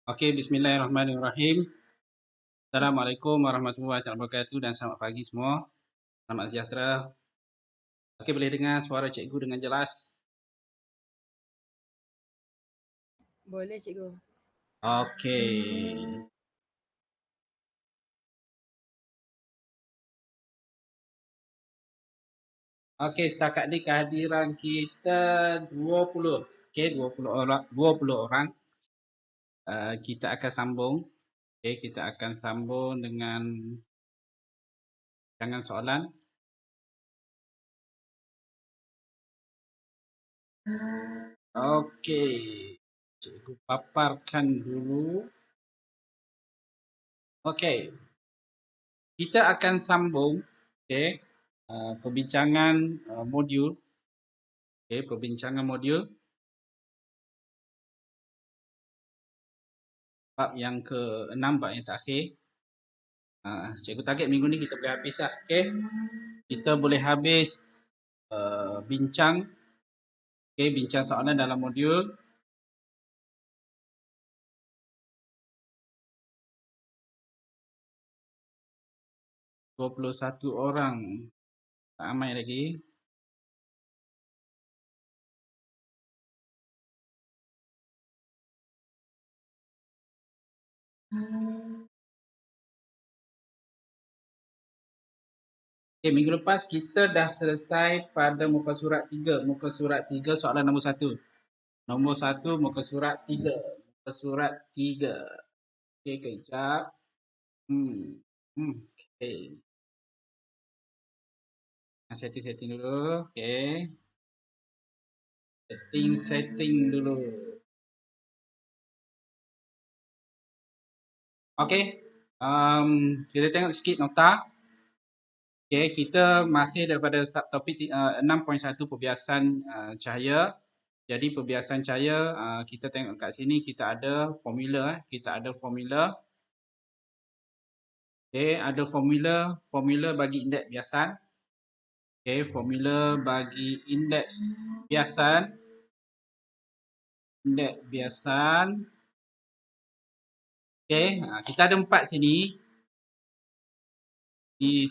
Okey, bismillahirrahmanirrahim. Assalamualaikum warahmatullahi wabarakatuh dan selamat pagi semua. Selamat sejahtera. Okey, boleh dengar suara cikgu dengan jelas? Boleh cikgu. Okey. Okey, setakat ni kehadiran kita 20. Okey, 20 orang. 20 orang. Kita akan sambung. Okey, kita akan sambung dengan jangan soalan. Okey. Cikgu paparkan dulu. Okey. Kita akan sambung, okey, perbincangan modul, okey, perbincangan modul bab yang ke-6, bab yang terakhir. Cikgu target minggu ni kita boleh habis lah, okey. Kita boleh habis bincang, okey, bincang soalan dalam modul. satu orang, tak ramai lagi. Okay, minggu lepas kita dah selesai pada muka surat 3. Muka surat 3 soalan nombor 1. Nombor 1 muka surat 3. Muka surat 3. Okey, kejap. Okay. Setting dulu. Okay. Setting dulu. Okay. Kita tengok sikit nota. Okay, kita masih daripada subtopik 6.1 perbiasan cahaya. Jadi perbiasan cahaya, kita tengok kat sini kita ada formula. Kita ada formula. Okay, ada formula bagi indeks biasan. Okay, formula bagi indeks biasan. Indeks biasan. Okay, kita ada 4 sini. Di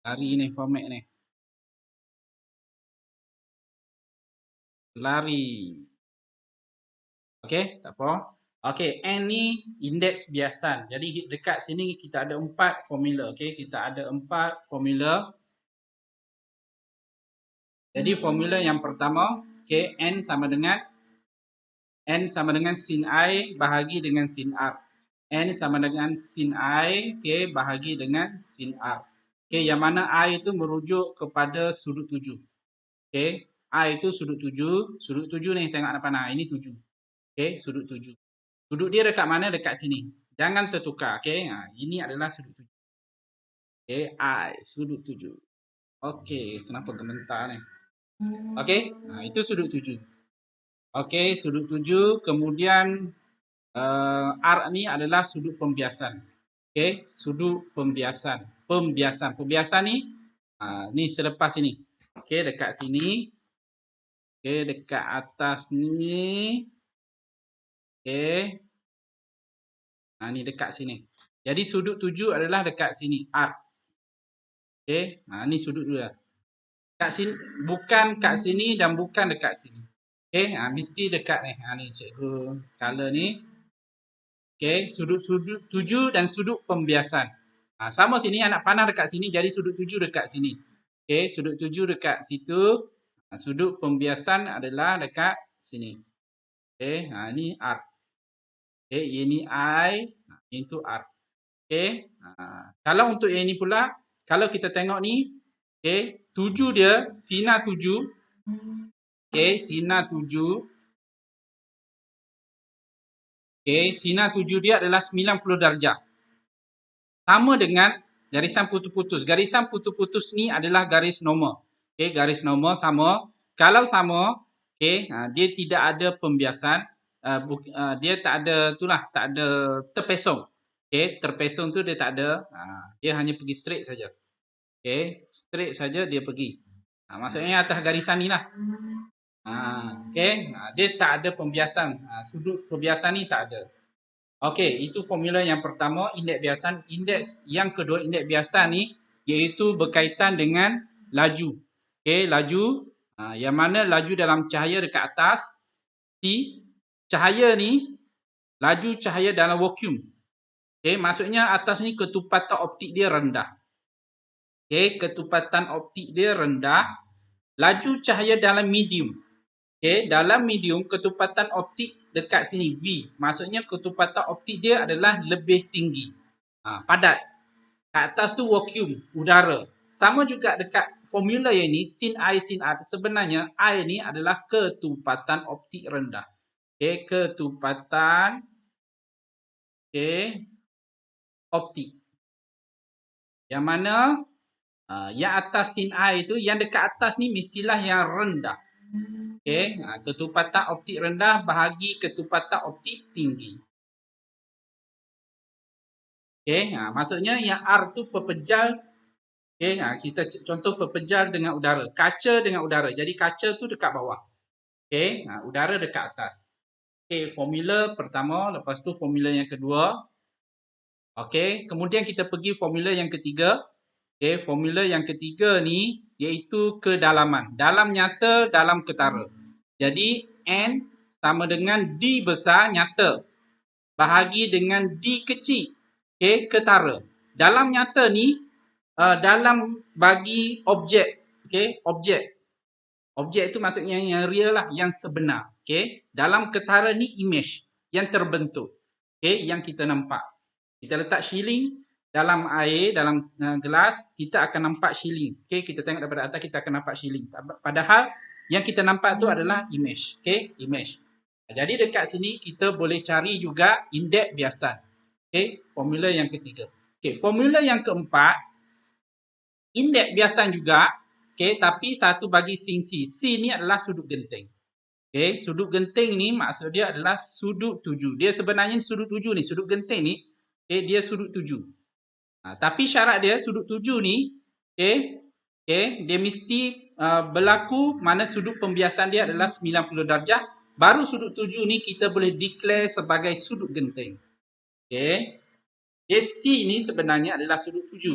lari ni format ni. Lari. Okay, tak apa. Okay, N ni indeks biasan. Jadi dekat sini kita ada 4 formula. Okay, kita ada 4 formula. Jadi formula yang pertama, okay, N sama dengan sin I bahagi dengan sin R. N sama dengan sin I, okay, bahagi dengan sin R. Okay, yang mana I itu merujuk kepada sudut tuju. Okay, I itu sudut tuju. Sudut tuju ni tengok depan I. Ini tuju. Okay, sudut tuju. Sudut dia dekat mana? Dekat sini. Jangan tertukar. Okay, ini adalah sudut tuju. Okay, I, sudut tuju. Okay, kenapa gementar ni? Okay, itu sudut tuju. Okay, sudut tuju. Kemudian R ni adalah sudut pembiasan. Okay, sudut pembiasan. Pembiasan ni, ni selepas ini. Okay, dekat sini. Okay, dekat atas ni. Okay. Ni dekat sini. Jadi sudut tuju adalah dekat sini. R. Okay. Ni sudut dulu lah. Kat sini, bukan kat sini dan bukan dekat sini. Okay. Mesti dekat ni. Ni cikgu color ni. Okay. Sudut tuju dan sudut pembiasan. Sama sini anak panah dekat sini. Jadi sudut tuju dekat sini. Okay. Sudut tuju dekat situ. Sudut pembiasan adalah dekat sini. Okay. Ni R. Okay. Ini I. Itu R. Okay. Kalau untuk yang ini pula, kalau kita tengok ni, okay, tuju dia, sinar tuju. Okay, sinar tuju. Okay, sinar tuju dia adalah 90 darjah. Sama dengan garisan putus-putus. Garisan putus-putus ni adalah garis normal. Okay, garis normal sama. Kalau sama, okay, dia tidak ada pembiasan. Dia tak ada, itulah, tak ada terpesong. Okay, terpesong tu dia tak ada. Dia hanya pergi straight saja. Okay, straight saja dia pergi. Maksudnya atas garisan ni lah. Okey, dia tak ada pembiasan. Sudut pembiasan ni tak ada. Okey, itu formula yang pertama, indeks biasan. Indeks yang kedua, indeks biasan ni iaitu berkaitan dengan laju. Okey, laju yang mana laju dalam cahaya dekat atas T, cahaya ni laju cahaya dalam vacuum. Okey, maksudnya atas ni ketupatan optik dia rendah. Okey, ketupatan optik dia rendah. Laju cahaya dalam medium. Okey, dalam medium ketupatan optik dekat sini V. Maksudnya ketupatan optik dia adalah lebih tinggi. Padat. Kat atas tu vacuum, udara. Sama juga dekat formula yang ni, sin I, sin R. Sebenarnya I ni adalah ketupatan optik rendah. Okey, ketupatan optik. Yang mana yang atas sin I tu, yang dekat atas ni mestilah yang rendah. Okey, ketupatan optik rendah bahagi ketupatan optik tinggi. Okey, maksudnya yang R tu pepejal. Okey, kita contoh pepejal dengan udara. Kaca dengan udara. Jadi kaca tu dekat bawah. Okey, udara dekat atas. Okey, formula pertama, lepas tu formula yang kedua. Okey, kemudian kita pergi formula yang ketiga. Okey, formula yang ketiga ni iaitu kedalaman. Dalam nyata, dalam ketara. Jadi N sama dengan D besar nyata bahagi dengan D kecil. Okey, ketara. Dalam nyata ni dalam bagi objek. Okey, objek. Objek itu maksudnya yang real lah, yang sebenar. Okey, dalam ketara ni image yang terbentuk. Okey, yang kita nampak. Kita letak shilling dalam air, dalam gelas, kita akan nampak shilling. Okey, kita tengok daripada atas, kita akan nampak shilling. Padahal yang kita nampak tu adalah image. Okey, image. Jadi dekat sini kita boleh cari juga indeks biasan. Okey, formula yang ketiga. Okey, formula yang keempat, indeks biasan juga. Okey, tapi satu bagi sin C. C ni adalah sudut genting. Okey, sudut genting ni maksud dia adalah sudut tuju. Dia sebenarnya sudut tuju ni, sudut genting ni, dia sudut tuju. Tapi syarat dia sudut tuju ni, dia mesti berlaku mana sudut pembiasan dia adalah 90 darjah. Baru sudut tuju ni kita boleh declare sebagai sudut genting. Okey. C ni sebenarnya adalah sudut tuju.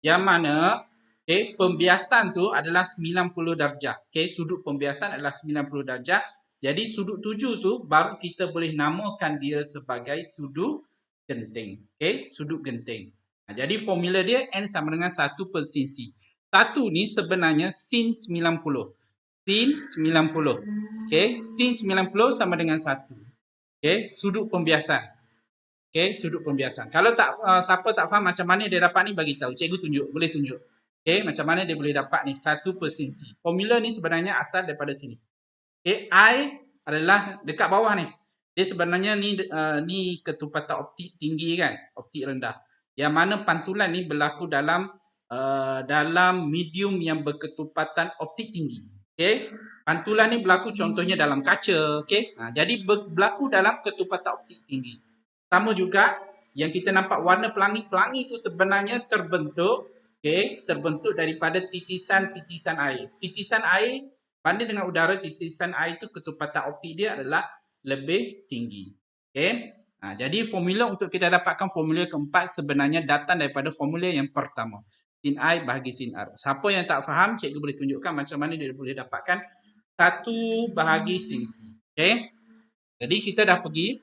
Yang mana pembiasan tu adalah 90 darjah. Sudut pembiasan adalah 90 darjah. Jadi sudut tuju tu baru kita boleh namakan dia sebagai sudut genting. Sudut genting. Jadi formula dia N sama dengan 1 per sin C. 1 ni sebenarnya sin 90. Sin 90. Sin 90 sama dengan 1. Sudut pembiasan. Sudut pembiasan. Kalau tak siapa tak faham macam mana dia dapat ni, bagi tahu. Cikgu tunjuk, boleh tunjuk. Macam mana dia boleh dapat ni 1 per sin C. Formula ni sebenarnya asal daripada sini. I adalah dekat bawah ni. Dia sebenarnya ni ketupatan optik tinggi kan, optik rendah. Yang mana pantulan ni berlaku dalam medium yang berketupatan optik tinggi. Pantulan ni berlaku contohnya dalam kaca. Jadi berlaku dalam ketupatan optik tinggi. Sama juga yang kita nampak warna pelangi-pelangi itu sebenarnya terbentuk daripada titisan-titisan air. Titisan air banding dengan udara, titisan air itu ketupatan optik dia adalah lebih tinggi. Jadi formula untuk kita dapatkan formula keempat sebenarnya datang daripada formula yang pertama. Sin I bahagi sin R. Siapa yang tak faham, cikgu boleh tunjukkan macam mana dia boleh dapatkan 1 bahagi sin C. Jadi kita dah pergi.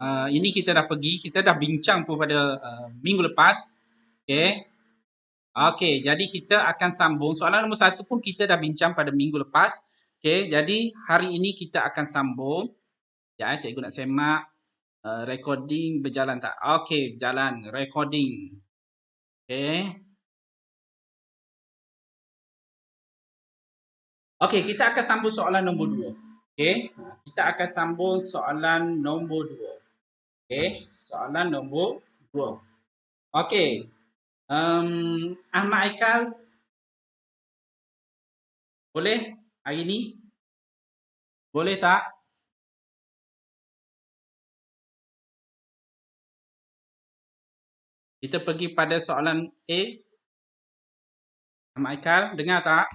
Ini kita dah bincang pun pada minggu lepas. Okey, jadi kita akan sambung. Soalan nombor 1 pun kita dah bincang pada minggu lepas. Jadi hari ini kita akan sambung. Ya, cikgu nak semak recording berjalan tak? Okey, jalan recording. Okey, kita akan sambung soalan nombor 2. Kita akan sambung soalan nombor 2. Soalan nombor 2. Okey. Ahmad Aikal, boleh hari ni? Boleh tak? Kita pergi pada soalan A. Ahmad Aikal, dengar tak?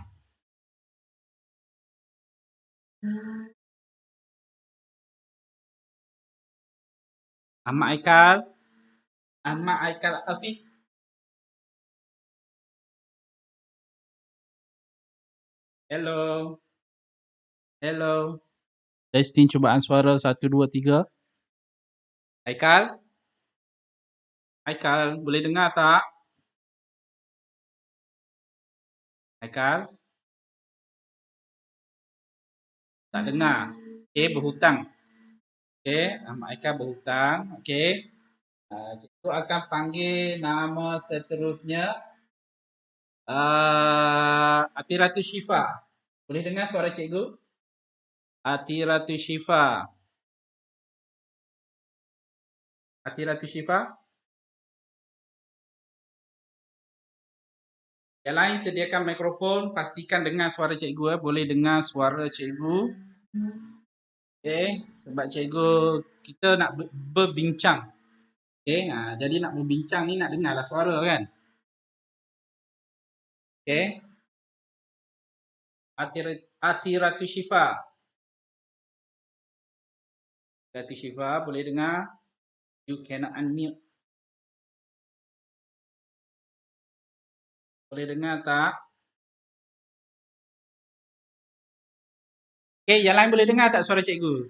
Ahmad Aikal. Ahmad Aikal Afiq. Hello. Hello. Testing cubaan suara 1, 2, 3. Aikal. Aikal, boleh dengar tak? Aikal. Tak dengar. Okey, berhutang. Okey, Ahmad Aikal berhutang. Okey. Cikgu akan panggil nama seterusnya. Atiratu Syifa. Boleh dengar suara cikgu? Atiratu Syifa. Atiratu Syifa. Yang lain sediakan mikrofon. Pastikan dengar suara cikgu. Boleh dengar suara cikgu. Okey, sebab cikgu kita nak berbincang. Okey, jadi nak berbincang ni nak dengarlah suara kan. Okey. Atiratu Syifa. Atiratu Syifa, boleh dengar? You cannot unmute. Boleh dengar tak? Okey, yang lain boleh dengar tak suara cikgu?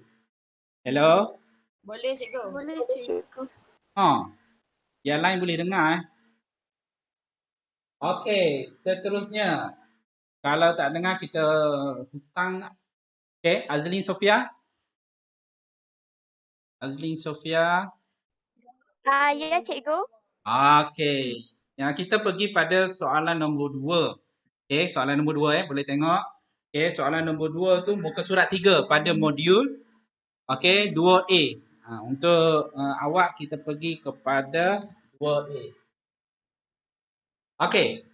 Hello? Boleh cikgu. Boleh cikgu. Yang lain boleh dengar. Okey, seterusnya. Kalau tak dengar kita hutang. Okey, Azlin Sofia. Azlin Sofia. Ya cikgu. Okey. Yang kita pergi pada soalan nombor 2. Okey, soalan nombor 2 boleh tengok. Okey, soalan nombor 2 tu muka surat 3 pada modul okey 2A. Untuk awak kita pergi kepada 2A. Okey.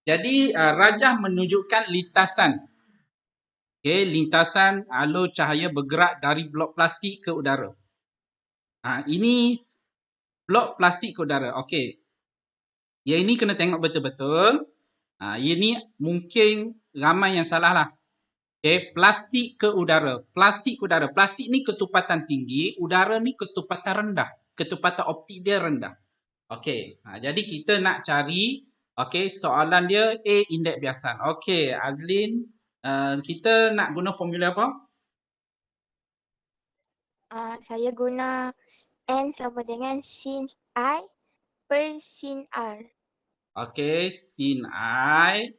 Jadi rajah menunjukkan lintasan. Okey, lintasan alur cahaya bergerak dari blok plastik ke udara. Ini blok plastik ke udara. Okey. Yang ini kena tengok betul-betul. Ini mungkin ramai yang salah lah. Okay, plastik ke udara. Plastik ke udara. Plastik ni ketupatan tinggi, udara ni ketupatan rendah. Ketupatan optik dia rendah. Okey, jadi kita nak cari soalan dia A indeks biasan. Okey, Azlin, kita nak guna formula apa? Saya guna N sama dengan sin I per sin R. Okey, sin I.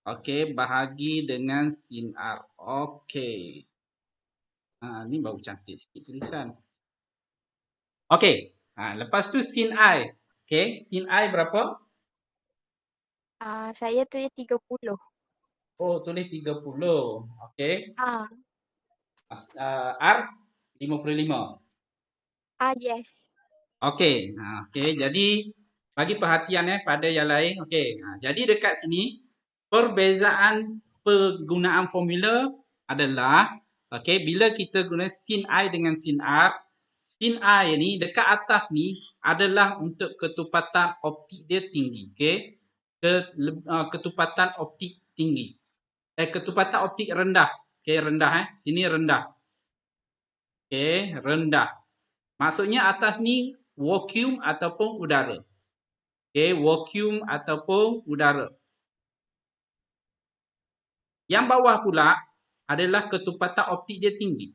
Okey, bahagi dengan sin R. Okey. Ni baru cantik sikit tulisan. Okey. Lepas tu sin I. Okey, sin I berapa? Saya tulis 30. Oh, tulis 30. Okey. R 55. Yes. Okey. Okey, jadi bagi perhatian pada yang lain. Okey. Jadi dekat sini perbezaan penggunaan formula adalah bila kita guna sin I dengan sin R, sin I ni dekat atas ni adalah untuk ketupatan optik dia tinggi. Okey. Ketupatan optik tinggi. Ketupatan optik rendah. Okey, rendah Sini rendah. Okey, rendah. Maksudnya atas ni vacuum ataupun udara. Okey, vacuum ataupun udara. Yang bawah pula adalah ketupatan optik dia tinggi.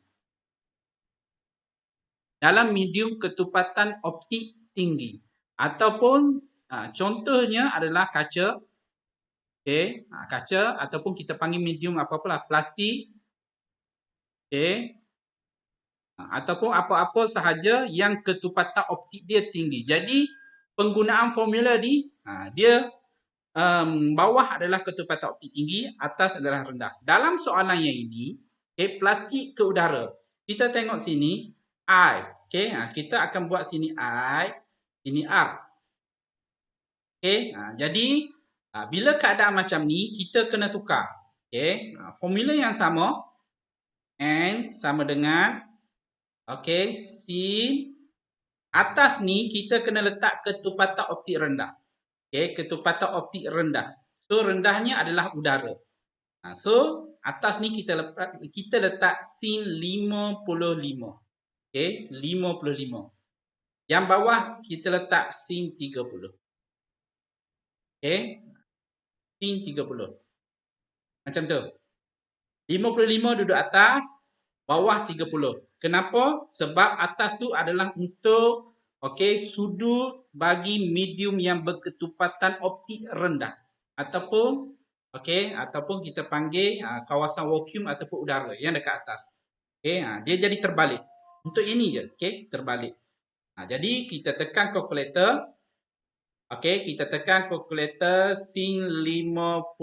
Dalam medium ketupatan optik tinggi. Ataupun contohnya adalah kaca. Okey, kaca ataupun kita panggil medium apa-apalah, plastik. Okey. Ataupun apa-apa sahaja yang ketupatan optik dia tinggi. Jadi penggunaan formula ni dia bawah adalah ketupatan optik tinggi, atas adalah rendah. Dalam soalan yang ini, plastik ke udara. Kita tengok sini I. Okey, kita akan buat sini I, sini R. Okey, jadi bila keadaan macam ni kita kena tukar. Okey, formula yang sama N sama dengan sin atas ni kita kena letak ketupatan optik rendah. Okey, ketupatan optik rendah. So rendahnya adalah udara. So, atas ni kita letak sin 55. Okay, 55. Yang bawah kita letak sin 30. Okay, sin 30. Macam tu. 55 duduk atas, bawah 30. Kenapa? Sebab atas tu adalah untuk sudut bagi medium yang berketupatan optik rendah. Ataupun kita panggil kawasan vacuum ataupun udara yang dekat atas. Dia jadi terbalik. Untuk ini je, terbalik. Jadi kita tekan kalkulator. Kita tekan kalkulator sin 55.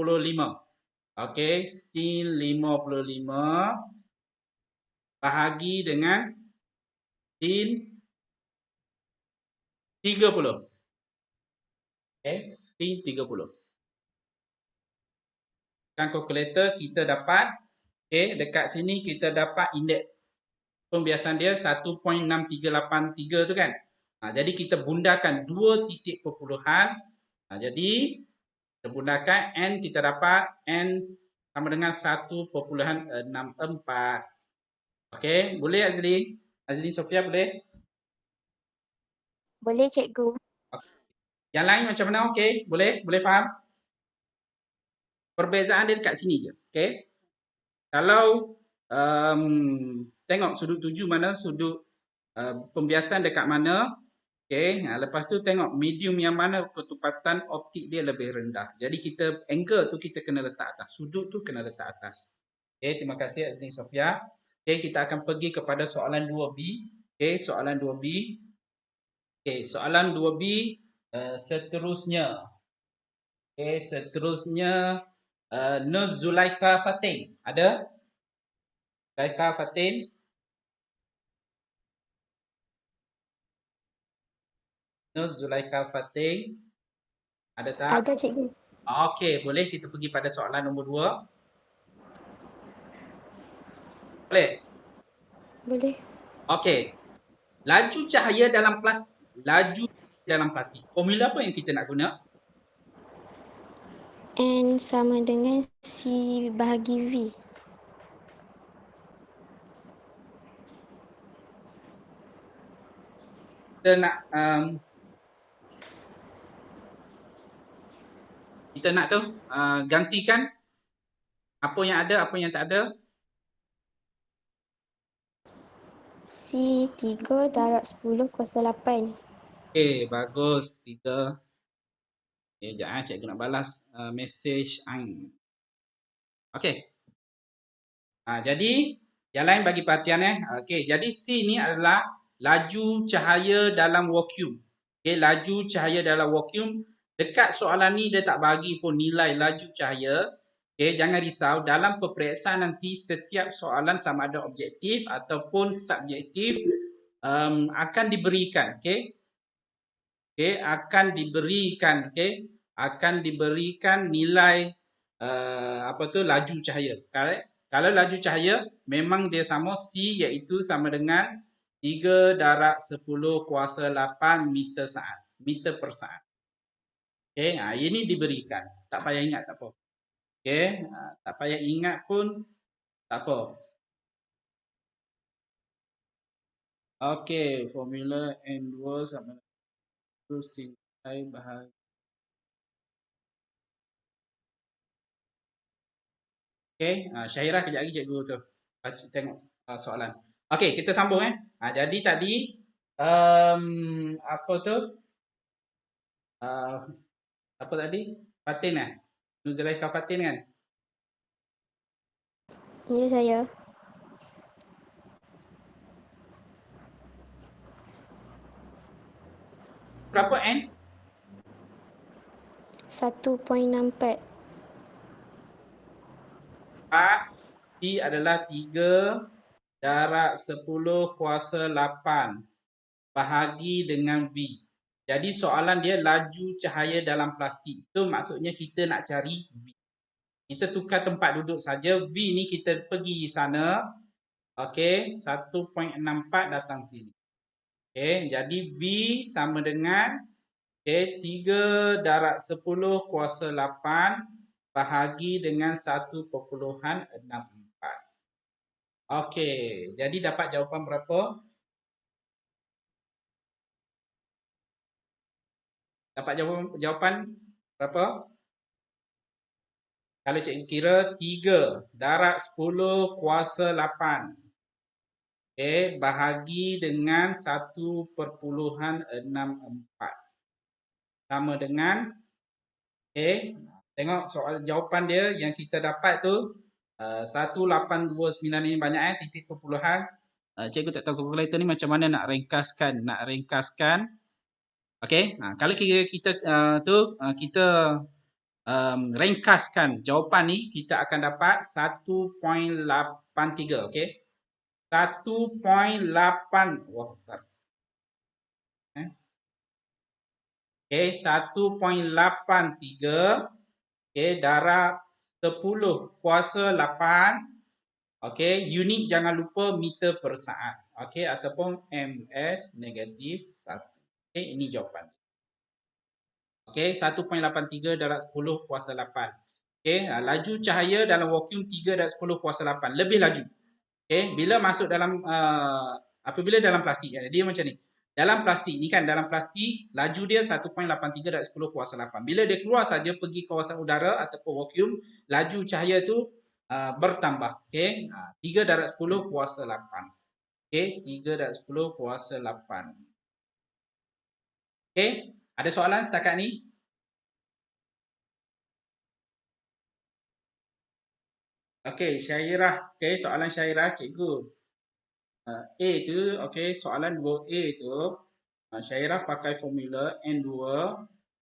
sin 55 bahagi dengan sin 30. Sin 30. Tekan kalkulator kita dapat, dekat sini kita dapat indeks pembiasan dia 1.6383 tu kan. Jadi kita bundakan 2 titik perpuluhan. Jadi kita bundakan N, kita dapat N sama dengan 1.64. Boleh Azlin? Azlin Sofia boleh? Boleh cikgu. Yang lain macam mana? Boleh? Boleh faham? Perbezaan dia dekat sini je. Kalau tengok sudut tuju mana, sudut pembiasan dekat mana. Lepas tu tengok medium yang mana ketupatan optik dia lebih rendah. Jadi kita angle tu kita kena letak atas. Sudut tu kena letak atas. Terima kasih Azlin Sofia. Kita akan pergi kepada soalan 2B. Soalan 2B. Soalan 2B seterusnya. Seterusnya Nur Zulaikha Fatin. Ada? Zulaikha Fatin. Nur Zulaikha Fatin. Ada tak? Ada cikgu. Boleh kita pergi pada soalan nombor 2. Boleh? Boleh. Laju cahaya dalam plastik. Formula apa yang kita nak guna? N sama dengan C bahagi V. Kita nak gantikan apa yang ada, apa yang tak ada. C 3 darab 10 kuasa 8. Bagus. 3. Sekejap cikgu nak balas mesej Ain. Jadi yang lain bagi perhatian jadi C ni adalah laju cahaya dalam vacuum. Laju cahaya dalam vacuum. Dekat soalan ni dia tak bagi pun nilai laju cahaya. Jangan risau, dalam peperiksaan nanti setiap soalan sama ada objektif ataupun subjektif akan diberikan. Akan diberikan nilai laju cahaya. Kalau laju cahaya memang dia sama C, iaitu sama dengan 3 darab 10 kuasa 8 meter per saat. Ini diberikan. Tak payah ingat, tak apa. Tak payah ingat pun tak apa. Formula N2 sama dengan sin I bahagi. Syahira kejap lagi cikgu tu tengok soalan. Kita sambung jadi tadi apa tadi? Fatin Nur Zulaikha Fatin kan? Ya, saya. Berapa N? 1.64. C adalah 3 darab 10 kuasa 8 bahagi dengan V. Jadi soalan dia laju cahaya dalam plastik. So maksudnya kita nak cari V. Kita tukar tempat duduk saja. V ni kita pergi sana. 1.64 datang sini. Jadi V sama dengan 3 darab 10 kuasa 8 bahagi dengan 1.64. Okey, jadi dapat jawapan berapa? Dapat jawapan berapa? Kalau cikgu kira 3 darab 10 kuasa 8. Okey, bahagi dengan 1.64. Sama dengan, okey, tengok soal jawapan dia yang kita dapat tu 1829 ini banyak titik perpuluhan. Cikgu tak tahu kalkulator ni macam mana nak ringkaskan. Okey, kalau kita kita ringkaskan jawapan ni, kita akan dapat 1.83. Okey, 1.8. Wah, tak. Okey, 1.83. Okey, darab 10 kuasa 8. Okey, unit jangan lupa meter per saat. Okey, ataupun ms negatif 1. Okey, ini jawapan. Okey, 1.83 darab 10 kuasa 8. Okey, laju cahaya dalam vacuum 3 darab 10 kuasa 8. Lebih laju. Okey, bila masuk dalam apabila dalam plastik, dia macam ni. Dalam plastik ni kan, dalam plastik laju dia 1.83 darab 10 kuasa 8. Bila dia keluar saja pergi kawasan udara ataupun vacuum, laju cahaya tu bertambah. Okey, 3 darab 10 kuasa 8. Okey, 3 darab 10 kuasa 8. Okey, ada soalan setakat ni? Okey, Syairah. Okey, soalan Syairah, cikgu. A tu, okey, soalan 2A tu, Syairah pakai formula N2,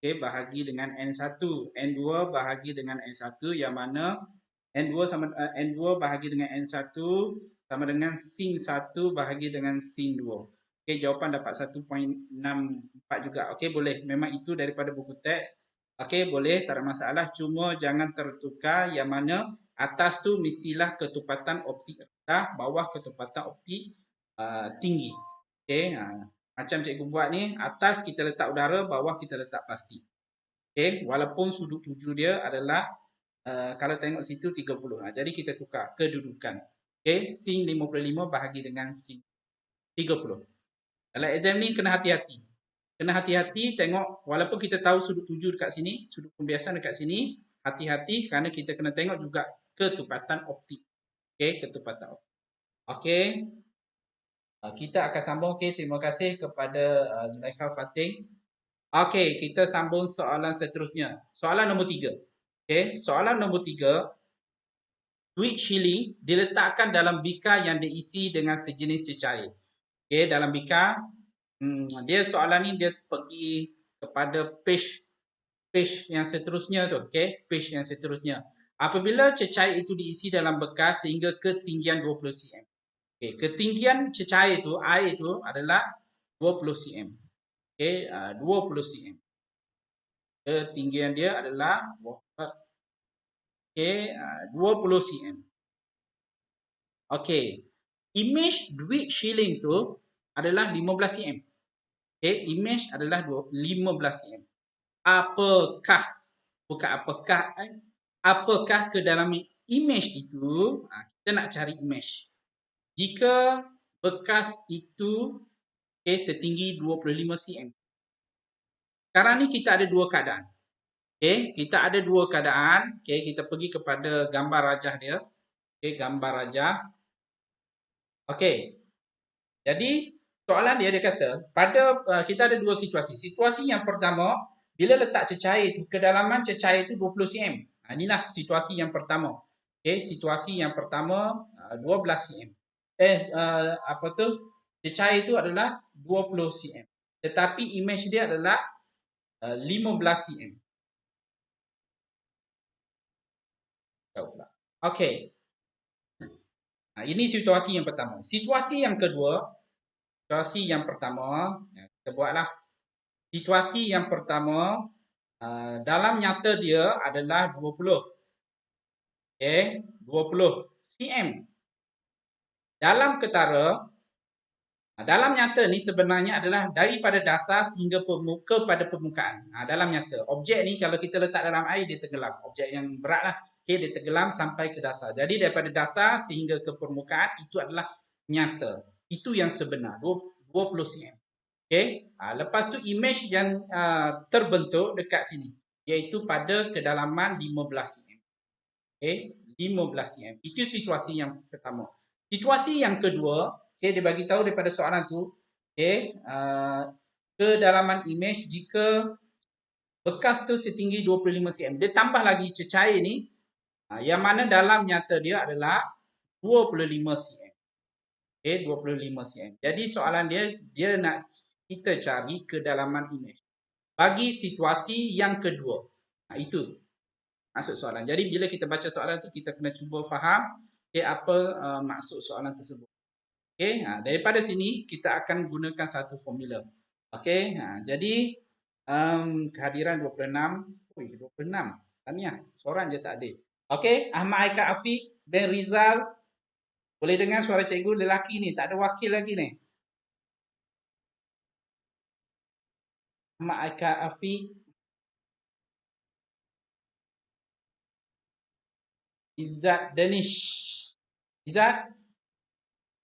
okey, bahagi dengan N1. N2 bahagi dengan N1 yang mana N2 bahagi dengan N1 sama dengan sin 1 bahagi dengan sin 2. Okey, jawapan dapat 1.64 juga. Okey, boleh. Memang itu daripada buku teks. Okey, boleh, tak ada masalah. Cuma jangan tertukar yang mana atas tu mestilah ketepatan optik rendah, bawah ketepatan optik tinggi. Okey, macam cikgu buat ni, atas kita letak udara, bawah kita letak plastik. Okey, walaupun sudut tuju dia adalah kalau tengok situ 30. Jadi kita tukar kedudukan. Okey, sin 55 bahagi dengan sin 30. Dalam exam ni kena hati-hati. Kena hati-hati tengok, walaupun kita tahu sudut tuju dekat sini, sudut pembiasan dekat sini, hati-hati kerana kita kena tengok juga ketepatan optik. Okey, ketepatan optik. Okey, kita akan sambung. Okey, terima kasih kepada Zulaikha Fatih. Okey, kita sambung soalan seterusnya. Soalan nombor 3. Okey, soalan nombor 3. Duit shilling diletakkan dalam bikar yang diisi dengan sejenis cecair. Okey, dalam bikar. Dia soalan ni dia pergi kepada page yang seterusnya tu. Okey, page yang seterusnya. Apabila cecair itu diisi dalam bekas sehingga ketinggian 20 cm. Okey, ketinggian cecair itu, air itu adalah 20 cm. Okey, 20 cm. Ketinggian dia adalah 20 cm. Okey, image duit shilling tu adalah 15 cm. Okey, image adalah 15 cm. Apakah, bukan apakah, apakah ke dalam image itu, kita nak cari image. Jika bekas itu setinggi 25 cm. Sekarang ni kita ada dua keadaan. Okey, kita ada dua keadaan. Okey, kita pergi kepada gambar rajah dia. Okey, gambar rajah. Okey. Jadi soalan dia kata, pada kita ada dua situasi. Situasi yang pertama, bila letak cecair itu, kedalaman cecair itu 20 cm. Inilah situasi yang pertama. Okey, situasi yang pertama 12 cm. Cecair itu adalah 20 cm. Tetapi image dia adalah 15 cm. Okey. Ini situasi yang pertama. Situasi yang kedua, situasi yang pertama, kita buatlah. Situasi yang pertama, dalam nyata dia adalah 20. Okey, 20 cm. Dalam ketara, Dalam nyata ni sebenarnya adalah daripada dasar sehingga kepada permukaan. Dalam nyata. Objek ni kalau kita letak dalam air, dia tenggelam. Objek yang berat lah. Okay, dia tenggelam sampai ke dasar. Jadi daripada dasar sehingga ke permukaan, itu adalah nyata. Itu yang sebenar. 20 cm. Okay. Lepas tu image yang terbentuk dekat sini. Iaitu pada kedalaman 15 cm. Okay. 15 cm. Itu situasi yang pertama. Situasi yang kedua, okay, dia bagi tahu daripada soalan tu, okay, kedalaman image jika bekas tu setinggi 25 cm. Dia tambah lagi cecair ni, yang mana dalam nyata dia adalah 25 cm. Okay, 25 cm. Jadi soalan dia nak kita cari kedalaman image bagi situasi yang kedua. Itu maksud soalan. Jadi bila kita baca soalan tu, kita kena cuba faham apa maksud soalan tersebut. Okay, daripada sini kita akan gunakan satu formula. Okay, jadi kehadiran 26. 26. Tahniah, seorang je tak ada. Okay, Ahmad Aika Afiq bin Rizal. Boleh dengar suara cikgu lelaki ni, tak ada wakil lagi ni. Ahmad Aika Afiq. Izzat Danish. Izzat,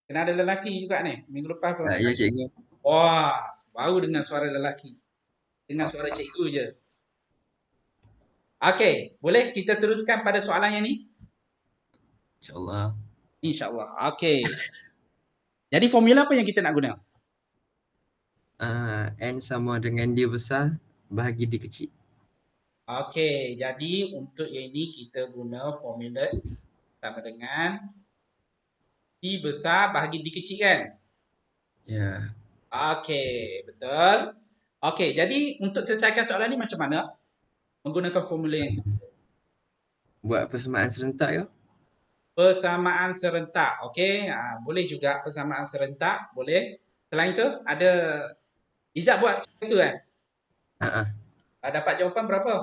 kena ada lelaki juga ni. Minggu lepas pun. Ya, cikgu. Wah, baru dengar suara lelaki. Dengar suara cikgu je. Okey, boleh kita teruskan pada soalan yang ni? InsyaAllah. InsyaAllah. Okey. Jadi formula apa yang kita nak guna? N sama dengan D besar bahagi D kecil. Okey, jadi untuk yang ini kita guna formula sama dengan D besar bahagi D kecil kan? Ya. Okey, betul. Okey, jadi untuk selesaikan soalan ni macam mana? Menggunakan formula yang Buat persamaan serentak ke? persamaan serentak. Okey, boleh juga persamaan serentak, boleh. Selain itu ada Izzat buat itu kan? Dapat jawapan berapa?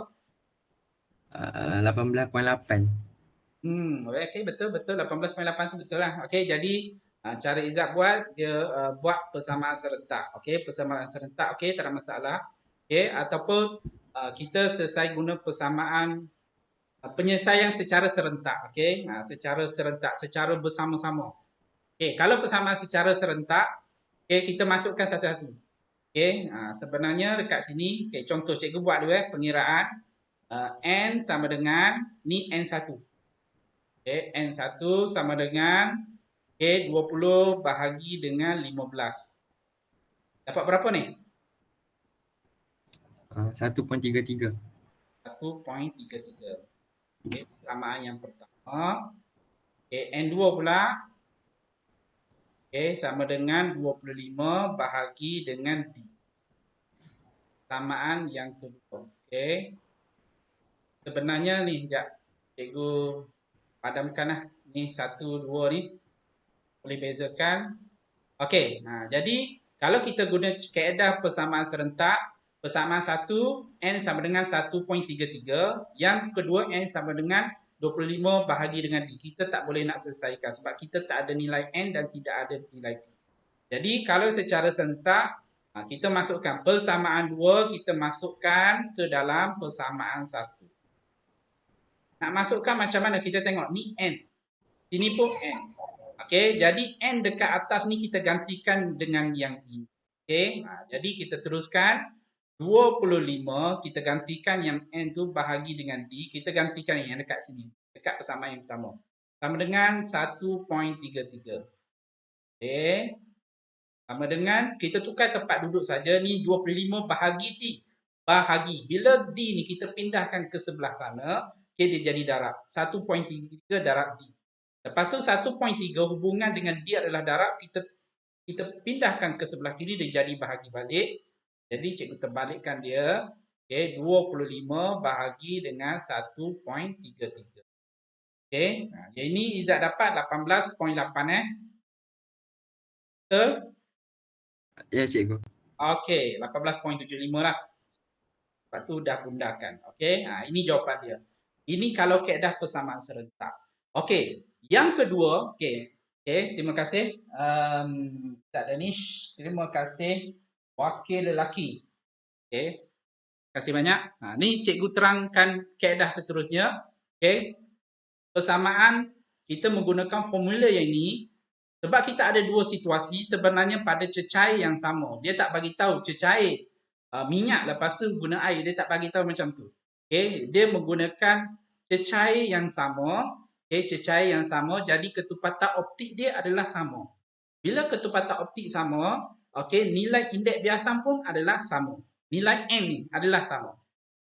18.8. Okey, betul 18.8 tu betul lah. Okey, jadi cara Izzat buat, dia buat persamaan serentak. Okey, persamaan serentak okey, tak ada masalah. Okey, ataupun kita selesai guna persamaan penyelesaian secara serentak. Okey, secara serentak, secara bersama-sama. Okey, kalau persamaan secara serentak, okey, kita masukkan satu-satu. Okey, sebenarnya dekat sini, okey, contoh cikgu buat dulu pengiraan N sama dengan ni N1. Okay, N1 sama dengan 20 bahagi dengan 15. Dapat berapa ni? 1.33. 1.33. Okay, persamaan yang pertama. Okay, N2 pula. Okay, sama dengan 25 bahagi dengan D. Persamaan yang kedua. Okay. Sebenarnya ni, sekejap. Cikgu padamkanlah ni 1, 2 ni. Boleh bezakan. Okey, jadi kalau kita guna kaedah persamaan serentak, persamaan 1 N sama dengan 1.33, yang kedua N sama dengan 25 bahagi dengan D. Kita tak boleh nak selesaikan sebab kita tak ada nilai N dan tidak ada nilai D. Jadi kalau secara serentak, kita masukkan persamaan 2, kita masukkan ke dalam persamaan 1. Nak masukkan macam mana? Kita tengok ni N. Sini pun N. Okey, jadi N dekat atas ni kita gantikan dengan yang ini. Okey, jadi kita teruskan 25, kita gantikan yang N tu bahagi dengan D, kita gantikan yang dekat sini, dekat persamaan yang pertama. Sama dengan 1.33. Okey. Sama dengan, kita tukar tempat duduk saja, ni 25 bahagi D. Bahagi. Bila D ni kita pindahkan ke sebelah sana, okay, dia jadi darab. 1.33 darab D. Lepas tu 1.3 hubungan dengan D adalah darab, kita pindahkan ke sebelah kiri, dia jadi bahagi balik. Jadi cikgu terbalikkan dia. Okay, 25 bahagi dengan 1.33. Okay, yang ini Izzat dapat 18.8 Betul? Ya, cikgu. Okay, 18.75 lah. Lepas tu dah bundahkan. Okay, ini jawapan dia. Ini kalau kaedah persamaan serentak. Okey, yang kedua, okey, Okey, terima kasih Ustaz Danish. Terima kasih wakil lelaki. Okey, terima kasih banyak. Ni cikgu terangkan kaedah seterusnya. Okey, persamaan kita menggunakan formula yang ini sebab kita ada dua situasi sebenarnya pada cecair yang sama. Dia tak bagi tahu cecair minyak lepas tu guna air, dia tak bagi tahu macam tu. Okey, dia menggunakan cecair yang sama. Okey, cecair yang sama, jadi ketupatan optik dia adalah sama. Bila ketupatan optik sama, okey, nilai indeks biasa pun adalah sama. Nilai N ni adalah sama.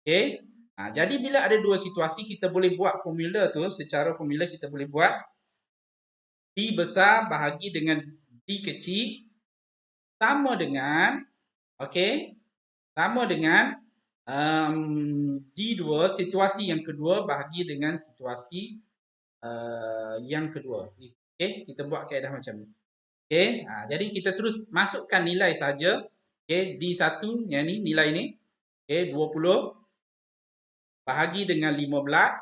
Okey. Jadi bila ada dua situasi, kita boleh buat formula tu, secara formula kita boleh buat D besar bahagi dengan D kecil sama dengan, okey, sama dengan D2, situasi yang kedua bahagi dengan situasi yang kedua. Okey, kita buat kaedah macam ni. Okey, jadi kita terus masukkan nilai saja. Okey, D1 yang ni nilai ni. Okey, 20 bahagi dengan 15.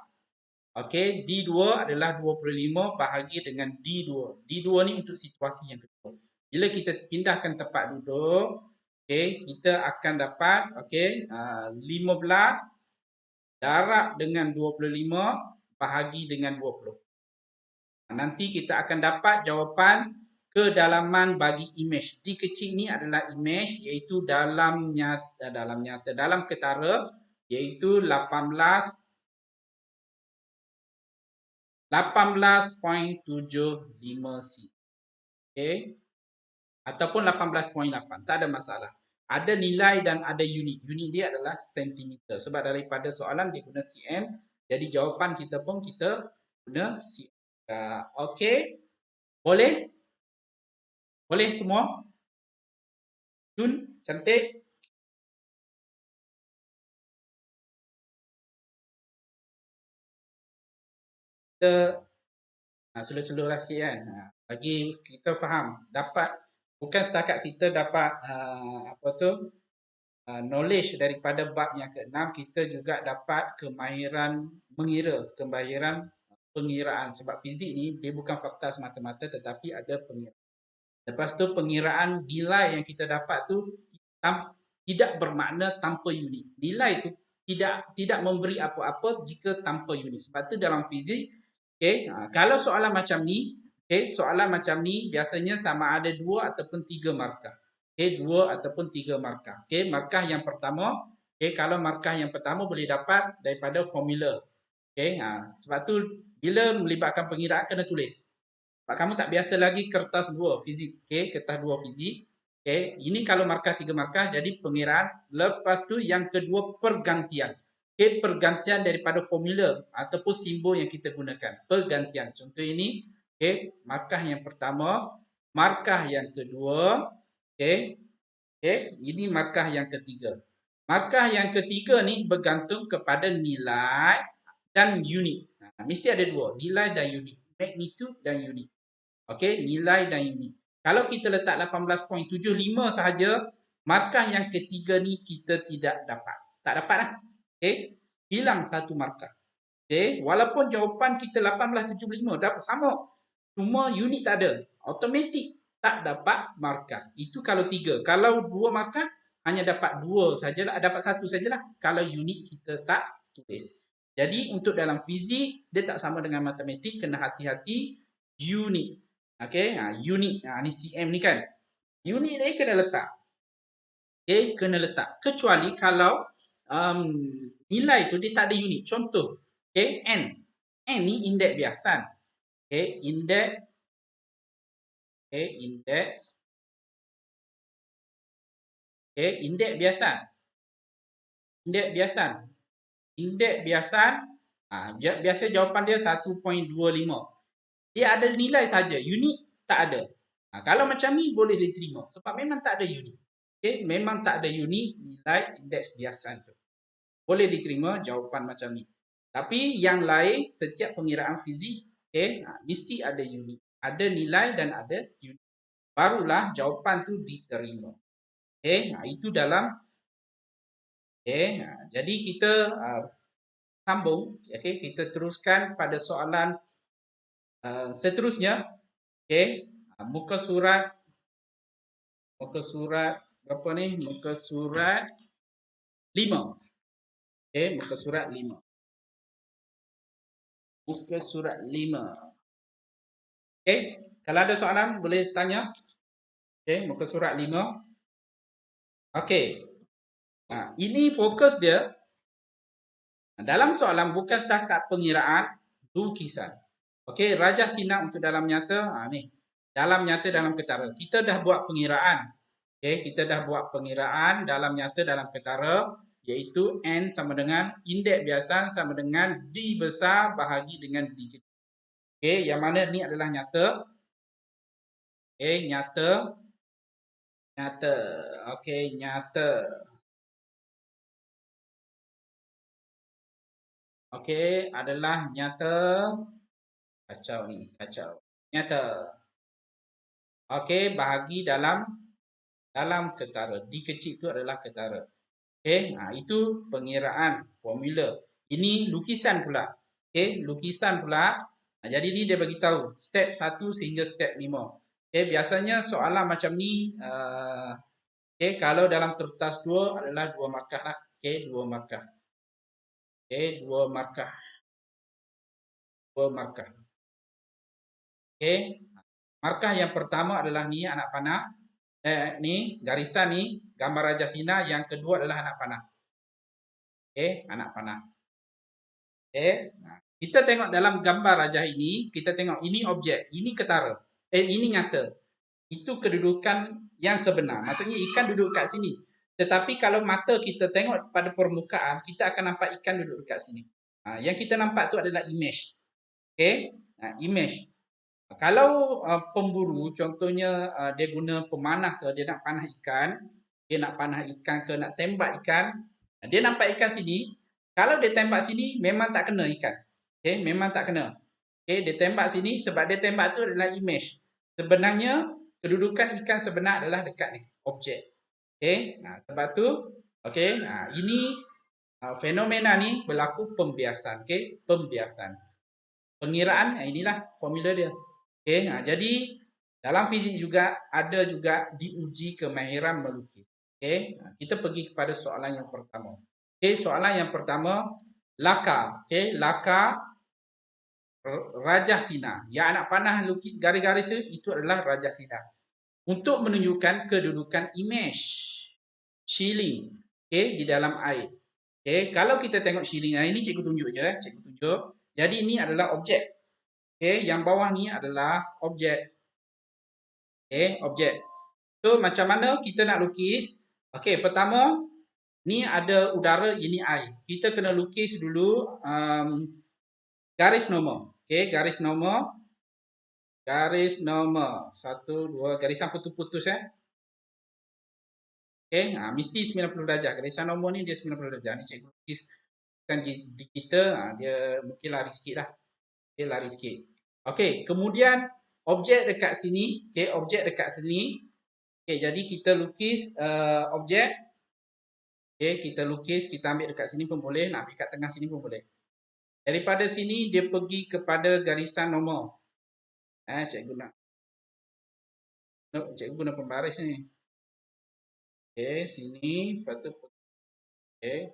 Okey, D2 adalah 25 bahagi dengan D2. D2 ni untuk situasi yang kedua. Bila kita pindahkan tempat duduk, okey, kita akan dapat okey, 15 darab dengan 25 bahagi dengan 20. Nanti kita akan dapat jawapan kedalaman bagi imej. D kecil ni adalah imej, iaitu dalam ketara, iaitu 18.75 C. Okey. Ataupun 18.8. Tak ada masalah. Ada nilai dan ada unit. Unit dia adalah sentimeter. Sebab daripada soalan dia guna cm. Jadi jawapan kita pun kita guna cm. Okey. Boleh? Boleh semua? Jun, cantik. Kita slow-slow lah sikit kan. Bagi kita faham, dapat bukan setakat kita dapat knowledge daripada bab yang ke-6, kita juga dapat kemahiran mengira, kemahiran pengiraan. Sebab fizik ni dia bukan fakta semata-mata tetapi ada pengiraan. Lepas tu pengiraan nilai yang kita dapat tu tidak bermakna tanpa unit. Nilai tu tidak memberi apa-apa jika tanpa unit. Sebab tu dalam fizik, okey, kalau soalan macam ni, okey, soalan macam ni biasanya sama ada 2 ataupun 3 markah. Okey, 2 ataupun 3 markah. Okey, markah yang pertama, okey, kalau markah yang pertama boleh dapat daripada formula. Okey, sebab tu bila melibatkan pengiraan kena tulis. Sebab kamu tak biasa lagi kertas 2 fizik, okey, kertas 2 fizik. Okey, ini kalau markah 3 markah jadi pengiraan. Lepas tu yang kedua pergantian. Okey, pergantian daripada formula ataupun simbol yang kita gunakan. Pergantian. Contoh ini, okey, markah yang pertama, markah yang kedua, okey. Okey, ini markah yang ketiga. Markah yang ketiga ni bergantung kepada nilai dan unit. Mesti ada dua, nilai dan unit. Magnitude dan unit. Okey, nilai dan unit. Kalau kita letak 18.75 sahaja, markah yang ketiga ni kita tidak dapat. Tak dapat lah. Okey, hilang satu markah. Okey, walaupun jawapan kita 18.75 dapat sama. Cuma unit tak ada. Automatik tak dapat markah. Itu kalau 3. Kalau 2 markah hanya dapat 2 sajalah, dapat 1 sajalah. Kalau unit kita tak tulis. Jadi untuk dalam fizik dia tak sama dengan matematik, kena hati-hati unit. Okey, unit. Ni cm ni kan. Unit ni kena letak. Okey, kena letak. Kecuali kalau nilai tu dia tak ada unit. Contoh, okey, n. N ni indeks biasan. Okey, indeks. Okey, indeks. Okey, indeks biasan. Indeks biasan. Indeks biasan. Biasa jawapan dia 1.25. Dia ada nilai saja, unit tak ada. Kalau macam ni boleh diterima sebab memang tak ada unit. Okey, memang tak ada unit nilai indeks biasan tu. Boleh diterima jawapan macam ni. Tapi yang lain setiap pengiraan fizik, okey, mesti ada unit. Ada nilai dan ada unit. Barulah jawapan tu diterima. Okey, itu dalam. Okey, jadi kita sambung. Okey, kita teruskan pada soalan seterusnya. Okey. Muka surat berapa ni? Muka surat 5. Okey, muka surat 5. Muka surat 5. Okey, kalau ada soalan boleh tanya. Okey, muka surat 5. Okey. Ini fokus dia dalam soalan bukan setakat pengiraan lukisan. Okey, rajah sinar untuk dalam nyata. Ni. Dalam nyata dalam ketara. Kita dah buat pengiraan. Okey, kita dah buat pengiraan dalam nyata dalam ketara iaitu N sama dengan indeks biasa sama dengan D besar bahagi dengan D kecil. Okey, yang mana ni adalah nyata. Okey, nyata. Okey, nyata. Okey, adalah nyata. Kacau ni, kacau. Nyata. Okey, bahagi dalam ketara. D kecil itu adalah ketara. Okey, itu pengiraan formula. Ini lukisan pula. Okey, lukisan pula. Jadi ni dia bagi tahu step 1 sehingga step 5. Okey, biasanya soalan macam ni okey, kalau dalam kertas 2 adalah 2 markah lah. Okey, 2 markah. Okey, 2 markah. 2 markah. Okey. Markah yang pertama adalah ni anak panah. Ni garisan ni gambar rajah sinar, yang kedua adalah anak panah. Okey, anak panah. Okey. Kita tengok dalam gambar rajah ini, kita tengok ini objek, ini ketara. Ini nyata. Itu kedudukan yang sebenar. Maksudnya ikan duduk kat sini. Tetapi kalau mata kita tengok pada permukaan, kita akan nampak ikan duduk dekat sini. Yang kita nampak tu adalah image. Okey, image. Kalau pemburu contohnya dia guna pemanah ke, dia nak panah ikan, dia nak panah ikan ke, nak tembak ikan, dia nampak ikan sini. Kalau dia tembak sini memang tak kena ikan. Okey, memang tak kena. Okey, dia tembak sini sebab dia tembak tu adalah image. Sebenarnya kedudukan ikan sebenar adalah dekat ni, objek. Okey, sebab tu okey, ini fenomena ni berlaku pembiasan. Okey, pembiasan. Pengiraan, inilah formula dia. Okey, jadi dalam fizik juga ada juga diuji kemahiran melukis. Okey, kita pergi kepada soalan yang pertama. Okey, soalan yang pertama, laka. Okey, laka rajah sinar. Yang anak panah lukis garis-garis itu adalah rajah sinar. Untuk menunjukkan kedudukan image shilling, okey, di dalam air. Okey, kalau kita tengok shilling, ini cikgu tunjuk je, cikgu tunjuk. Jadi ini adalah objek. Okey, yang bawah ni adalah objek. Okey, objek. So macam mana kita nak lukis? Okey, pertama ni ada udara, ini air. Kita kena lukis dulu garis nombor. Okey, garis nombor. Garis nombor 1, 2, garisan putus-putus Okey, mesti 90 darjah. Garisan nombor ni dia 90 darjah. Ni cikgu lukis di kita, dia mungkin lari sikit lah. Okey, lari sikit. Okey, kemudian objek dekat sini. Okey, objek dekat sini. Okey, jadi kita lukis objek. Okey, kita lukis, kita ambil dekat sini pun boleh, nak ambil kat tengah sini pun boleh. Daripada sini dia pergi kepada garisan nombor. Cikgu nak. Cikgu guna pembaris ni. Okey, sini, lepas tu okey.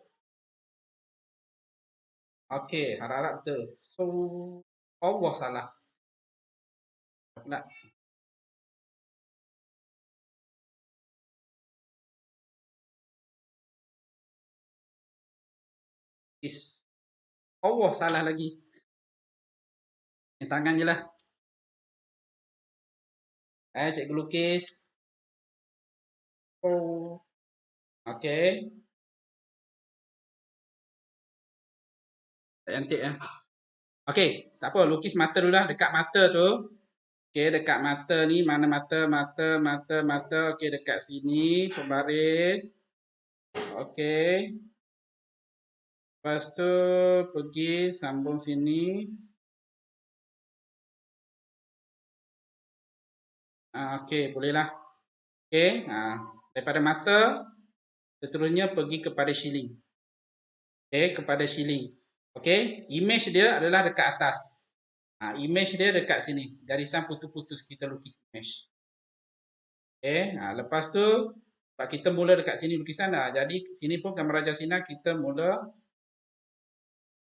Okey, harap-harap betul. So, Allah salah. Nak. Allah salah lagi. Tangan je lah. Cikgu lukis. Oh. Okey. Cantik Okey, tak apa, lukis mata dulu lah, dekat mata tu. Okey, dekat mata ni, mana mata. Okey, dekat sini, pembaris. Okey. Lepas tu, pergi sambung sini. Okey, bolehlah. Okey, daripada mata, seterusnya pergi kepada shilling. Okey, kepada shilling. Okey, image dia adalah dekat atas. Image dia dekat sini. Garisan putus-putus kita lukis image. Okay. Lepas tu kita mula dekat sini lukisan. Jadi sini pun gambar Raja Sinar kita mula.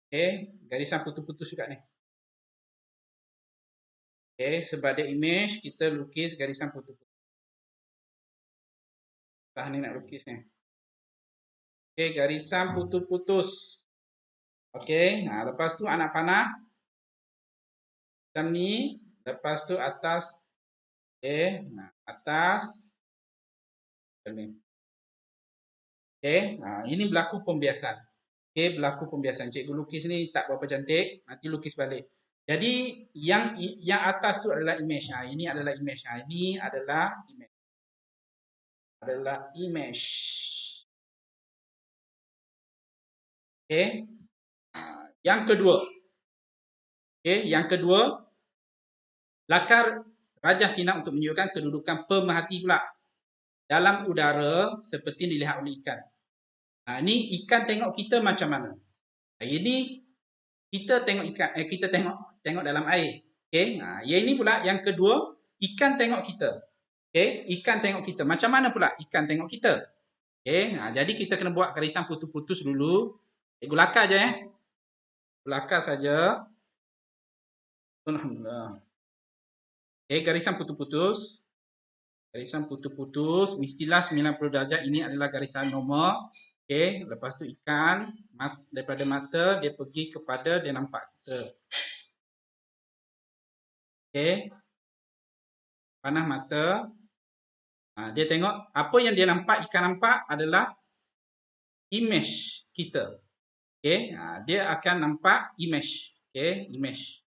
Okay. Garisan putus-putus juga ni. Okay. Sebagai image kita lukis garisan putus-putus. Ni nak lukis ni. Okay. Garisan putus-putus. Okay. Lepas tu anak panah. Macam ni. Lepas tu atas. Okay. Atas. Macam ni. Okay. Ini berlaku pembiasan. Okay. Berlaku pembiasan. Cikgu lukis ni tak berapa cantik. Nanti lukis balik. Jadi yang atas tu adalah image. Ini adalah image. Ini adalah image. Okay. Yang kedua. Okay. Yang kedua. Lakar Raja Sinar untuk menunjukkan kedudukan pemerhati pula. Dalam udara seperti dilihat oleh ikan. Ini ikan tengok kita macam mana. Ini kita tengok ikan. Kita tengok dalam air. Okay. Yang ini pula yang kedua. Ikan tengok kita. Okay. Ikan tengok kita. Macam mana pula ikan tengok kita? Okay. Jadi kita kena buat garisan putus-putus dulu. Cikgu lakar je Lakar saja. Alhamdulillah. Okay. Garisan putus-putus. Garisan putus-putus. Mestilah 90 darjah. Ini adalah garisan normal. Okay. Lepas tu ikan. Daripada mata. Dia pergi kepada dia nampak kita. Okay. Panah mata. Dia tengok. Apa yang dia nampak. Ikan nampak adalah image kita. Okay. Dia akan nampak image. Okay. Image.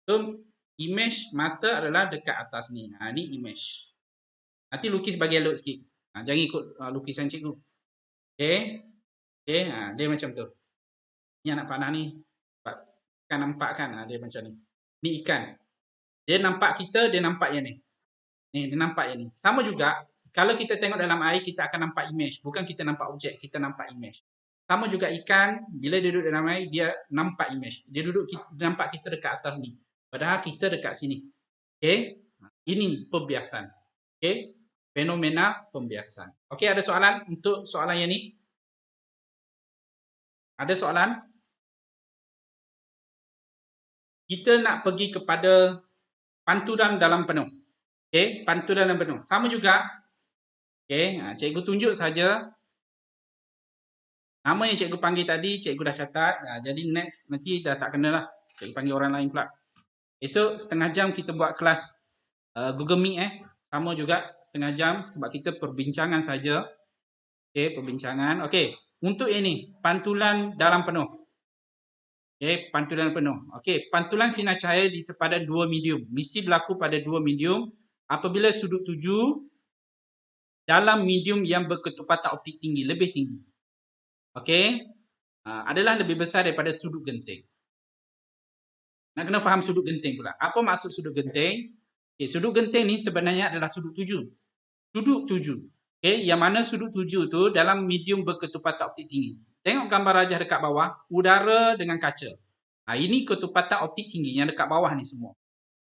So, image mata adalah dekat atas ni. Ni image. Nanti lukis bagi elok sikit. Jangan ikut lukisan cikgu. Okay. Okay. Dia macam tu. Ni anak panah ni. Ikan nampak kan? Dia macam ni. Ni ikan. Dia nampak kita, dia nampak yang ni. Ni, dia nampak yang ni. Sama juga, kalau kita tengok dalam air, kita akan nampak image. Bukan kita nampak objek, kita nampak image. Sama juga ikan, bila dia duduk dalam air, dia nampak image. Dia nampak kita dekat atas ni. Padahal kita dekat sini. Okay. Ini pembiasan. Okay. Fenomena pembiasan. Okay, ada soalan untuk soalan yang ni? Ada soalan? Kita nak pergi kepada pantulan dalam penuh. Okay, pantulan dalam penuh. Sama juga. Okay, cikgu tunjuk saja. Nama yang cikgu panggil tadi, cikgu dah catat. Jadi next, nanti dah tak kena lah. Cikgu panggil orang lain pula. Esok setengah jam kita buat kelas Google Meet. Sama juga setengah jam sebab kita perbincangan saja. Okay, perbincangan. Okay, untuk ini, pantulan dalam penuh. Okay, pantulan penuh. Okay, pantulan sinar cahaya di sepadan dua medium. Mesti berlaku pada dua medium. Apabila sudut tuju dalam medium yang berketupatan optik tinggi, lebih tinggi. Okay, adalah lebih besar daripada sudut genting. Nak kena faham sudut genting pula. Apa maksud sudut genting? Okay, sudut genting ni sebenarnya adalah sudut tuju. Sudut tuju. Okay, yang mana sudut tuju tu dalam medium berketupatan optik tinggi. Tengok gambar rajah dekat bawah, udara dengan kaca. Ini ketupatan optik tinggi yang dekat bawah ni semua.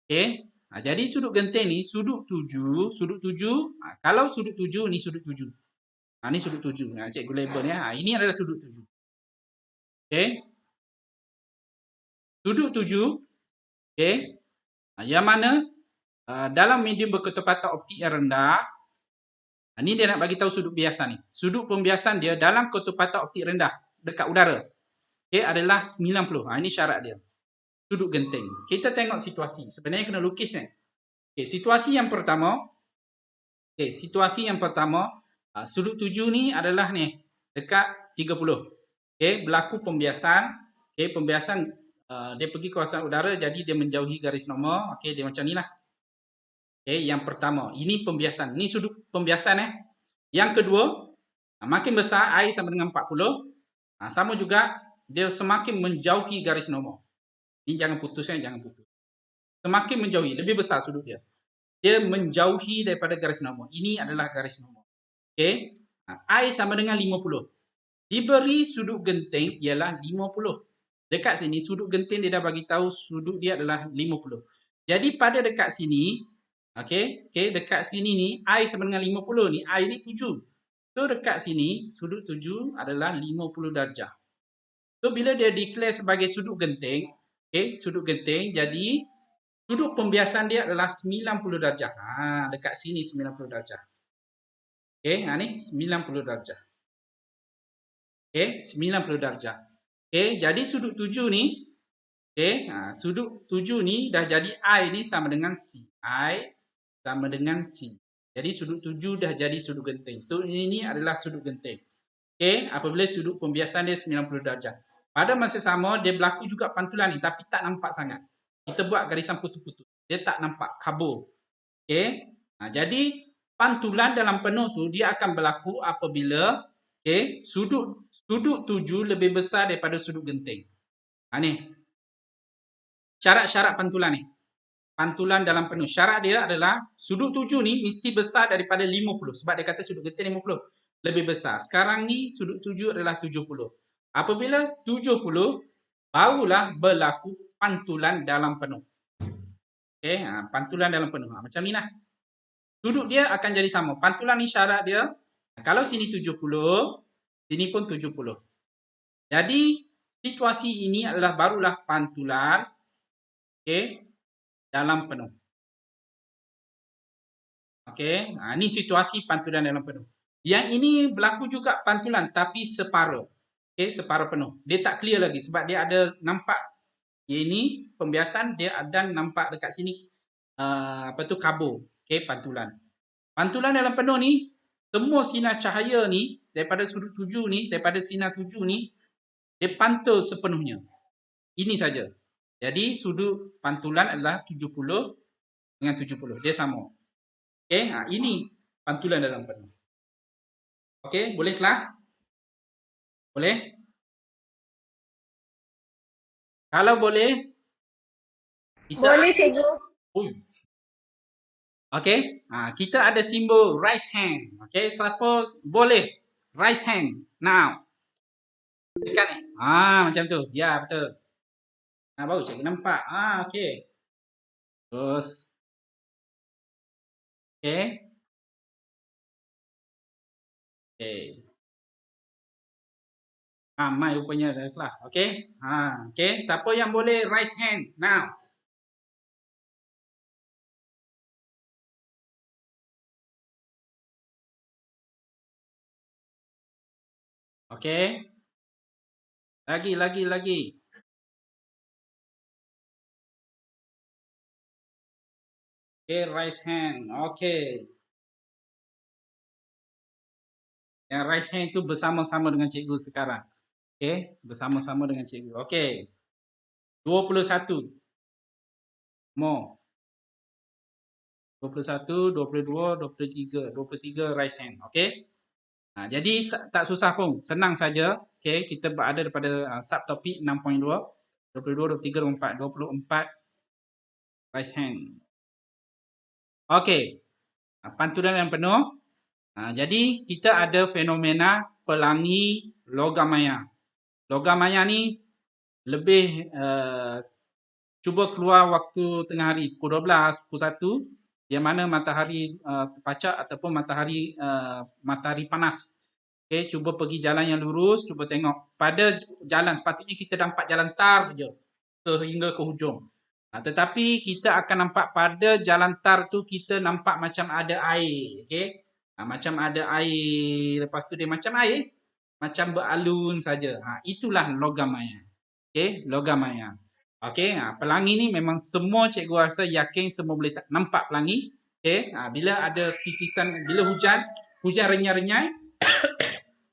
Okay. Jadi sudut genting ni sudut tuju. Kalau sudut tuju ni sudut tuju. Ni sudut tuju. Cikgu label ni. Ini adalah sudut tuju. Okay. Sudut tuju. Okay. Yang mana dalam medium berketupatan optik yang rendah. Ni dia nak bagi tahu sudut biasan ni. Sudut pembiasan dia dalam ketupatan optik rendah dekat udara. Okay, adalah 90. Ini syarat dia. Sudut genting. Kita tengok situasi. Sebenarnya kena lukis ni. Okay, situasi yang pertama. Okay, situasi yang pertama. Sudut tuju ni adalah ni. Dekat 30. Okay, berlaku pembiasan. Okay, pembiasan dia pergi kawasan udara. Jadi dia menjauhi garis normal. Okay, dia macam ni lah. Okay, yang pertama. Ini pembiasan. Ini sudut pembiasan . Yang kedua. Makin besar air sama dengan 40. Sama juga. Dia semakin menjauhi garis normal. Ini jangan putus . Jangan putus. Semakin menjauhi. Lebih besar sudut dia. Dia menjauhi daripada garis normal. Ini adalah garis normal. Okay. I sama dengan 50. Diberi sudut genting ialah 50. Dekat sini sudut genting dia dah bagi tahu sudut dia adalah 50. Jadi pada dekat sini, okey, dekat sini ni I sama dengan 50 ni, I ni 7. So dekat sini sudut 7 adalah 50 darjah. So bila dia declare sebagai sudut genting, sudut genting, jadi sudut pembiasan dia adalah 90 darjah. Dekat sini 90 darjah. Ni 90 darjah. 90 darjah. Jadi sudut 7 ni, sudut 7 ni dah jadi I ni sama dengan C. I sama dengan C. Jadi sudut 7 dah jadi sudut genting. So ini adalah sudut genting. Apabila sudut pembiasan dia 90 darjah. Pada masa sama dia berlaku juga pantulan ni tapi tak nampak sangat. Kita buat garisan putus-putus. Dia tak nampak kabur. Jadi pantulan dalam penuh tu dia akan berlaku apabila sudut 7 lebih besar daripada sudut genting. Ni. Syarat-syarat pantulan ni. Pantulan dalam penuh. Syarat dia adalah sudut 7 ni mesti besar daripada 50. Sebab dia kata sudut genting 50. Lebih besar. Sekarang ni sudut 7 adalah 70. Apabila 70, barulah berlaku pantulan dalam penuh. Pantulan dalam penuh. Macam ni lah. Sudut dia akan jadi sama. Pantulan ni syarat dia. Kalau sini 70, sini pun 70. Jadi, situasi ini adalah barulah pantulan dalam penuh. Ini situasi pantulan dalam penuh. Yang ini berlaku juga pantulan tapi separuh. Separuh penuh. Dia tak clear lagi sebab dia ada nampak ini pembiasan dia ada nampak dekat sini kabur. Pantulan. Pantulan dalam penuh ni semua sinar cahaya ni daripada sudut 7 ni, daripada sinar 7 ni dia pantul sepenuhnya. Ini saja. Jadi sudut pantulan adalah 70 dengan 70. Dia sama. Ini pantulan dalam penuh. Boleh kelas? Boleh? Kalau boleh, kita Boleh cikgu. kita ada simbol raise hand. Siapa boleh raise hand now? Tekan ni. Macam tu. Ya, betul. Baru cikgu nampak. Terus. Ramai rupanya dalam kelas. Siapa yang boleh raise hand now? Lagi. Raise hand. Yang raise hand tu bersama-sama dengan cikgu sekarang. Bersama-sama dengan cikgu. 21. More. 21, 22, 23. 23 raise hand. Jadi tak susah pun. Senang saja. Kita berada daripada subtopik 6.2. 22, 23, 24. 24 raise hand. Pantulan yang penuh. Jadi kita ada fenomena pelangi logam maya. Logam maya ni lebih cuba keluar waktu tengah hari pukul 12, pukul 1 yang mana matahari terpacak ataupun matahari panas. Cuba pergi jalan yang lurus, cuba tengok pada jalan sepatutnya kita nampak jalan tar je sehingga ke hujung. Tetapi kita akan nampak pada jalan tar tu kita nampak macam ada air. Macam ada air, lepas tu dia macam air, macam beralun saja. Itulah logam maya. Logam maya. Pelangi ni memang semua cikgu rasa yakin semua boleh nampak pelangi. Bila ada titisan, bila hujan renyai-renyai,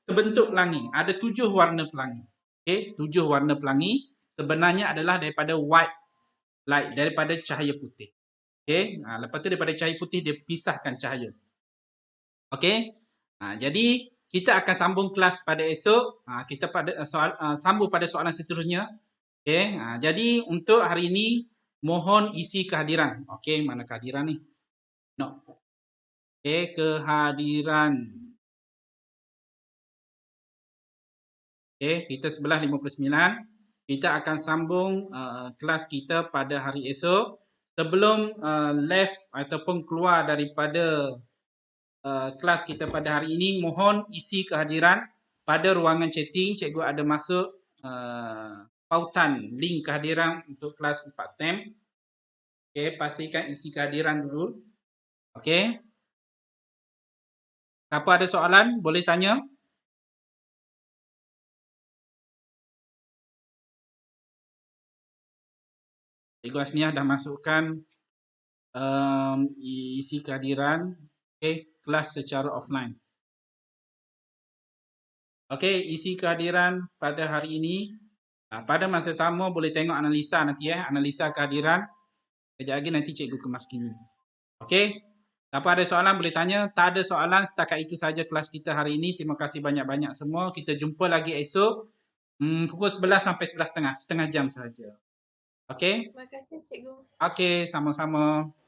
terbentuk pelangi. Ada 7 warna pelangi. 7 warna pelangi sebenarnya adalah daripada white light, daripada cahaya putih. Lepas tu daripada cahaya putih dia pisahkan cahaya. Jadi kita akan sambung kelas pada esok. Kita sambung pada soalan seterusnya. Jadi untuk hari ini mohon isi kehadiran. Mana kehadiran ni? No. Kehadiran. Kita sebelah 59. kita akan sambung kelas kita pada hari esok. Sebelum left ataupun keluar daripada kelas kita pada hari ini, mohon isi kehadiran pada ruangan chatting. Cikgu ada masuk pautan link kehadiran untuk kelas 4 STEM. Okey, pastikan isi kehadiran dulu. Okey. Siapa ada soalan, boleh tanya. Cikgu Asmiah dah masukkan isi kehadiran. Okey, kelas secara offline. Okey, isi kehadiran pada hari ini. Pada masa sama boleh tengok analisa nanti analisa kehadiran. Kejap lagi nanti cikgu kemaskini. Okey. Siapa ada soalan boleh tanya. Tak ada soalan, setakat itu saja kelas kita hari ini. Terima kasih banyak-banyak semua. Kita jumpa lagi esok pukul 11 sampai 11.30, setengah jam sahaja. Okey. Terima kasih cikgu. Okey, sama-sama.